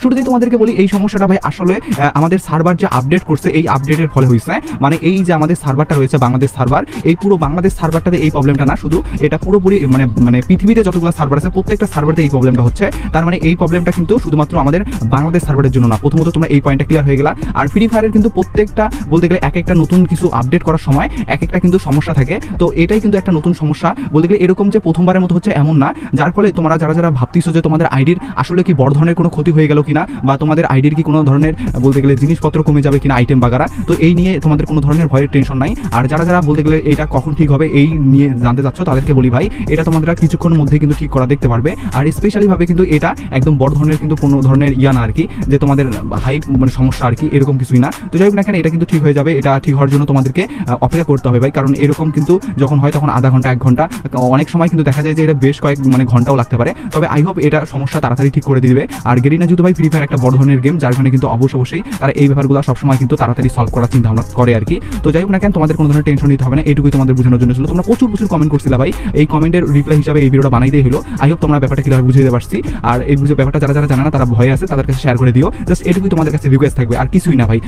শুরুতেই তোমাদেরকে বলি এই সমস্যাটা ভাই আসলে আমাদের সার্ভার যে আপডেট করছে এই আপডেটের ফলে হয়েছে। মানে এই যে আমাদের সার্ভারটা রয়েছে বাংলাদেশ সার্ভার, এই পুরো বাংলাদেশ সার্ভারটাতে এই প্রবলেমটা না, শুধু এটা পুরোপুরি মানে পৃথিবীতে যতগুলো সার্ভার আছে প্রত্যেকটা সার্ভারে এই প্রবলেমটা হচ্ছে। তার মানে এই প্রবলেমটা কিন্তু শুধুমাত্র আমাদের বাংলাদেশ সার্ভারের জন্য না। প্রথমত তোমরা এই পয়েন্টটা ক্লিয়ার হয়ে গেলা। আর ফ্রি ফায়ারের কিন্তু প্রত্যেকটা বলতে গেলে এক একটা নতুন কিছু আপডেট করার সময় এক একটা কিন্তু সমস্যা থাকে। তো এটাই কিন্তু একটা নতুন সমস্যা বলতে গেলে, এরকম যে প্রথমবারের মতো হচ্ছে এমন না। যার ফলে তোমরা যারা ভাবতেছো যে তোমাদের আইডির আসলে কি বড় ধরনের কোনো ক্ষতি হয়ে গেল কিনা, বা তোমাদের আইডির কি কোনো ধরনের বলতে গেলে জিনিসপত্র কমে যাবে কিনা, আইটেম বাগারা, তো এই নিয়ে তোমাদের কোনো ধরনের ভয়ের টেনশন নাই। আর যারা বলতে গেলে এটা কখন ঠিক হবে এই নিয়ে জানতে চাচ্ছ তাদেরকে বলি ভাই, এটা তোমরা কিছুক্ষণের মধ্যে কিন্তু ঠিক করা দেখতে পারবে। আর স্পেশালি ভাবে কিন্তু এটা একদম বড় ধরনের কিন্তু কোনো ধরনের ইয়া না আর কি, যে তোমাদের হাই মানে সমস্যা আর কি, এরকম কিছুই না। তো যাই হোক না কেন, এটা কিন্তু ঠিক হয়ে যাবে। এটা ঠিক হওয়ার জন্য তোমাদেরকে অপেক্ষা করতে হবে ভাই, কারণ এরকম কিন্তু যখন হয় তখন আধা ঘন্টা 1 ঘন্টা, অনেক সময় কিন্তু দেখা যায় যে এটা বেশ কয়েক ঘন্টাও লাগতে পারে। তবে আই হোপ এটা সমস্যা তাড়াতাড়ি ঠিক করে দিবে। আর গেরিনা যেহেতু ভাই ফ্রি ফায়ার একটা বড় ধরনের গেম, যার কারণে কিন্তু অবশ্যই তারা এই ব্যাপারগুলো সবসময় কিন্তু তাড়াতাড়ি সলভ করার চিন্তা ভাবনা করে আর কি। তো যাই হোক না কেন, তোমাদের কোনো ধরনের টেনশন নিতে হবে না, এইটুকুই তোমাদের বোঝানোর জন্য ছিল। তোমরা প্রচুর কমেন্ট করছিলা ভাই, এই কমেন্টের রিপ্লাই হিসাবে এই ভিডিওটা বানাইতেই হলো। আই হোপ তোমরা ব্যাপারটা কিভাবে বুঝিয়ে দিতে পারছি। আর এই ব্যাপারটা যারা জানে না তারা ভয় আছে, তাদের কাছে শেয়ার করে দিও। জাস্ট এটুকুই তোমাদের কাছে রিকোয়েস্ট থাকবে, আর কিছুই না ভাই।